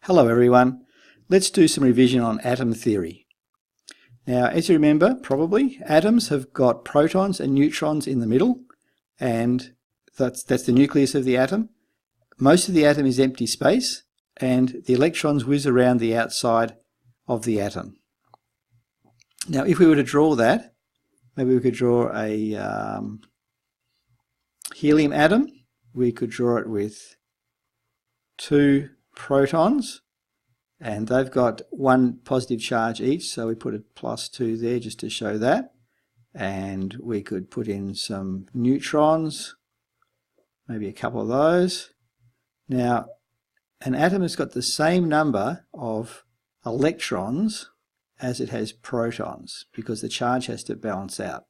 Hello everyone, let's do some revision on atom theory. Now as you remember probably, atoms have got protons and neutrons in the middle, and that's the nucleus of the atom. Most of the atom is empty space and the electrons whiz around the outside of the atom. Now if we were to draw that, maybe we could draw a helium atom. We could draw it with two protons, and they've got one positive charge each, so we put a +2 there just to show that. And we could put in some neutrons, maybe a couple of those. Now an atom has got the same number of electrons as it has protons because the charge has to balance out.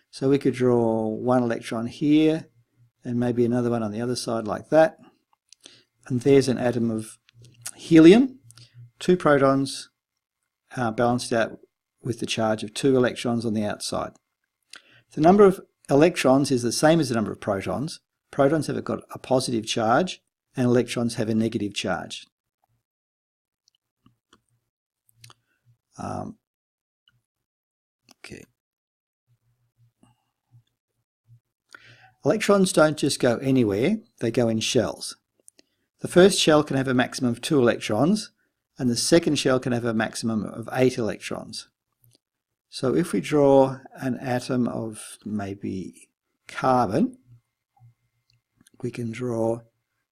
So we could draw one electron here and maybe another one on the other side like that. And there's an atom of helium, two protons balanced out with the charge of two electrons on the outside. The number of electrons is the same as the number of protons. Protons have got a positive charge and electrons have a negative charge. Okay. Electrons don't just go anywhere, they go in shells. The first shell can have a maximum of 2 electrons, and the second shell can have a maximum of 8 electrons. So if we draw an atom of maybe carbon, we can draw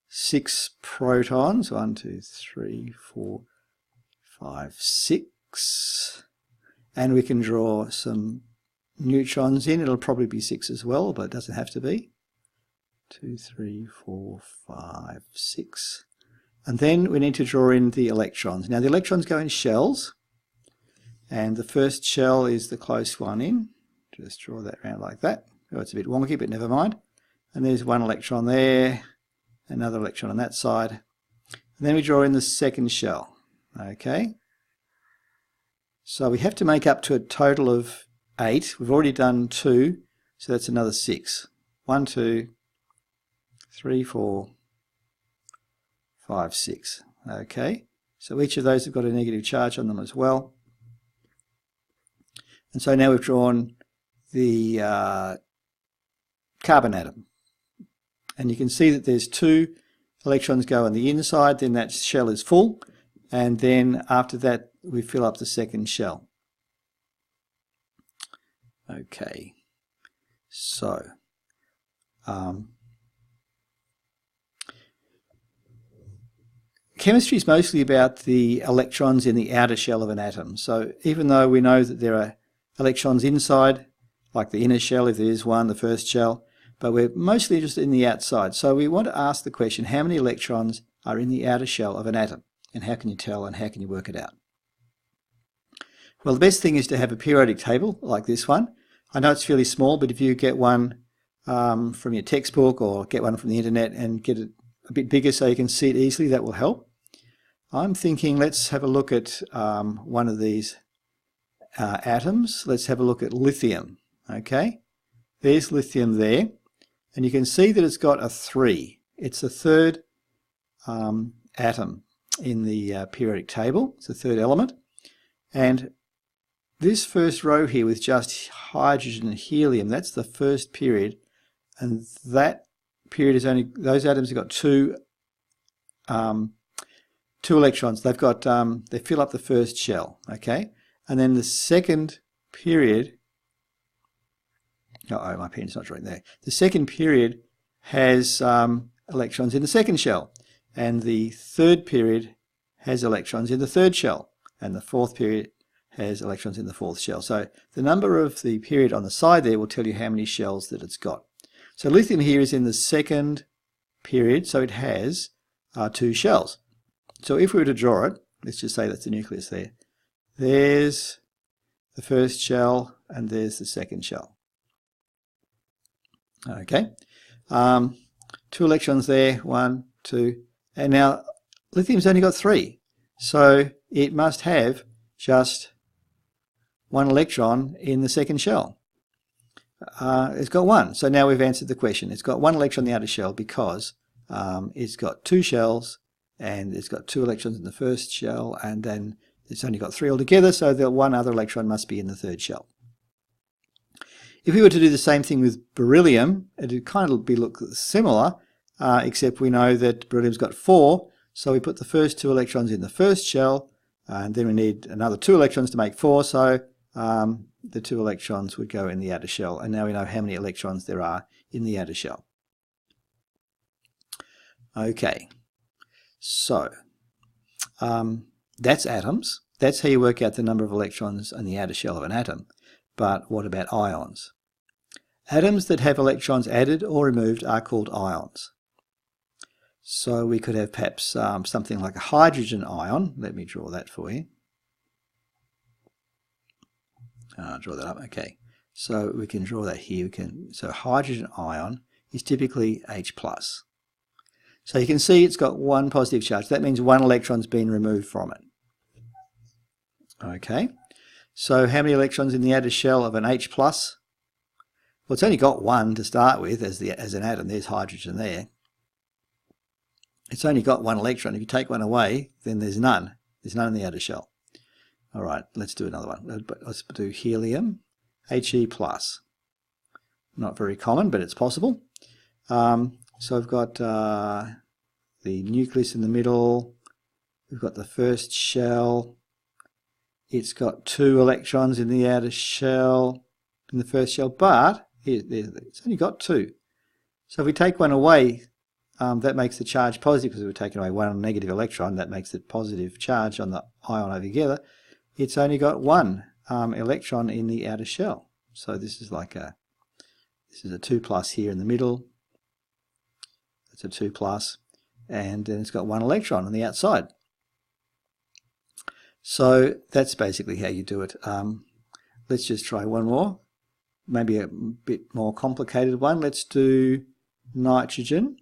6 protons, 1, 2, 3, 4, 5, 6, and we can draw some neutrons in. It'll probably be 6 as well, but it doesn't have to be. 2, 3, 4, 5, 6. And then we need to draw in the electrons. Now the electrons go in shells, and the first shell is the close one in. Just draw that around like that. Oh, it's a bit wonky, but never mind. And there's one electron there, another electron on that side. And then we draw in the second shell. Okay. So we have to make up to a total of 8. We've already done 2, so that's another 6. 1, 2, 3, 4, 5, 6. Okay, so each of those have got a negative charge on them as well. And so now we've drawn the carbon atom. And you can see that there's 2 electrons go on the inside, then that shell is full, and then after that we fill up the second shell. Okay, so chemistry is mostly about the electrons in the outer shell of an atom. So even though we know that there are electrons inside, like the inner shell if there is one, the first shell, but we're mostly interested in the outside. So we want to ask the question, how many electrons are in the outer shell of an atom? And how can you tell and how can you work it out? Well, the best thing is to have a periodic table like this one. I know it's fairly small, but if you get one from your textbook or get one from the internet and get it a bit bigger so you can see it easily, that will help. I'm thinking let's have a look at one of these atoms. Let's have a look at lithium. Okay, there's lithium there, and you can see that it's got a 3. It's the third atom in the periodic table. It's the third element, and this first row here with just hydrogen and helium, that's the first period, and that period is only, those atoms have got 2 electrons. They've got they fill up the first shell, okay, and then the second period. Oh, my pen's not drawing there. The second period has electrons in the second shell, and the third period has electrons in the third shell, and the fourth period has electrons in the fourth shell. So the number of the period on the side there will tell you how many shells that it's got. So lithium here is in the second period, so it has 2 shells. So if we were to draw it, let's just say that's the nucleus there. There's the first shell and there's the second shell. Okay, 2 electrons there, 1, 2, and now lithium's only got 3, so it must have just 1 electron in the second shell. It's got 1, so now we've answered the question. It's got 1 electron in the outer shell because it's got 2 shells and it's got 2 electrons in the first shell, and then it's only got 3 altogether, so the one other electron must be in the third shell. If we were to do the same thing with beryllium, it would kind of look similar, except we know that beryllium's got 4, so we put the first 2 electrons in the first shell, and then we need another 2 electrons to make 4, so the 2 electrons would go in the outer shell, and now we know how many electrons there are in the outer shell. Okay, so that's atoms. That's how you work out the number of electrons in the outer shell of an atom. But what about ions? Atoms that have electrons added or removed are called ions. So we could have perhaps something like a hydrogen ion. Let me draw that for you. Draw that up. Okay. So we can draw that here. So hydrogen ion is typically H+. So you can see it's got 1 positive charge. That means 1 electron's been removed from it. Okay. So how many electrons in the outer shell of an H+? Well, it's only got 1 to start with as an atom. There's hydrogen there. It's only got 1 electron. If you take 1 away, then there's none. There's none in the outer shell. All right, let's do another one. Let's do helium, He+. Not very common, but it's possible. So I've got the nucleus in the middle. We've got the first shell. It's got 2 electrons in the outer shell, in the first shell, but it's only got 2. So if we take 1 away, that makes the charge positive because we've taken away 1 negative electron. That makes the positive charge on the ion over together. It's only got 1 electron in the outer shell. So this is like a 2+ here in the middle. It's a 2+, and then it's got 1 electron on the outside. So that's basically how you do it. Let's just try one more, maybe a bit more complicated one. Let's do nitrogen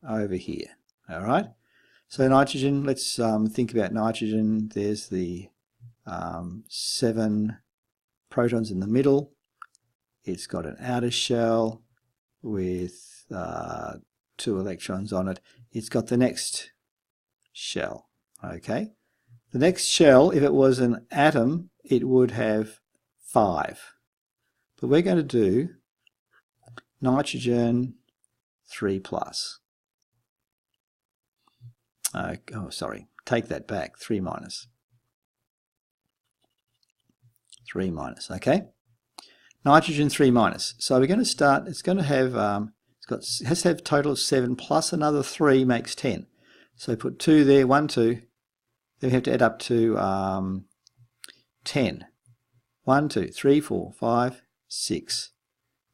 over here. All right. So nitrogen, let's think about nitrogen. There's the 7 protons in the middle. It's got an outer shell with 2 electrons on it. It's got the next shell. Okay. The next shell, if it was an atom, it would have 5. But we're going to do nitrogen 3+. Oh, sorry. Take that back. 3-. 3-, okay? Nitrogen 3-. So we're going to start, it's going to have, it has to have a total of 7 plus another 3 makes 10. So put 2 there, 1, 2. Then we have to add up to 10. 1, 2, 3, 4, 5, 6,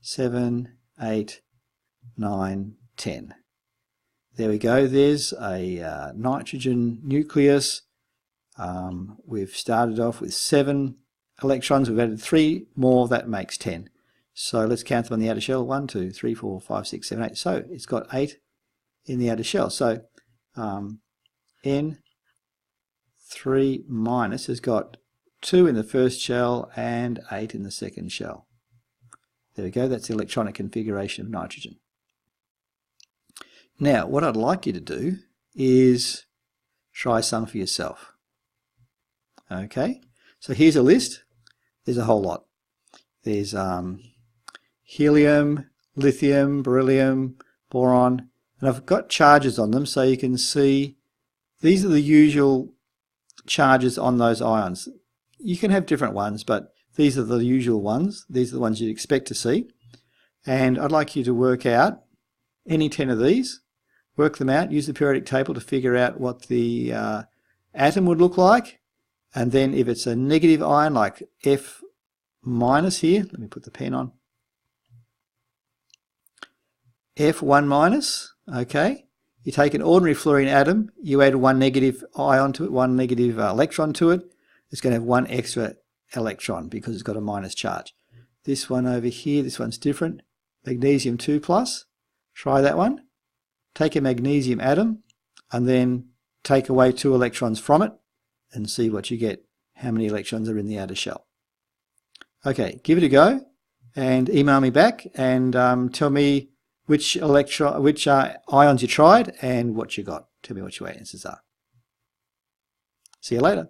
7, 8, 9, 10. There we go. There's a nitrogen nucleus. We've started off with 7 electrons. We've added 3 more. That makes 10. So let's count them on the outer shell. 1, 2, 3, 4, 5, 6, 7, 8. So it's got 8 in the outer shell. So N3- has got 2 in the first shell and 8 in the second shell. There we go. That's the electronic configuration of nitrogen. Now, what I'd like you to do is try some for yourself. Okay, so here's a list. There's a whole lot. There's helium, lithium, beryllium, boron, and I've got charges on them so you can see these are the usual charges on those ions. You can have different ones, but these are the usual ones. These are the ones you'd expect to see. And I'd like you to work out any 10 of these. Work them out, use the periodic table to figure out what the atom would look like. And then if it's a negative ion like F- here, let me put the pen on. F1-, okay. You take an ordinary fluorine atom, you add 1 negative ion to it, 1 negative electron to it. It's going to have 1 extra electron because it's got a minus charge. This one over here, this one's different. Magnesium 2+, try that one. Take a magnesium atom and then take away 2 electrons from it and see what you get, how many electrons are in the outer shell. Okay, give it a go and email me back and tell me which ions you tried and what you got. Tell me what your answers are. See you later.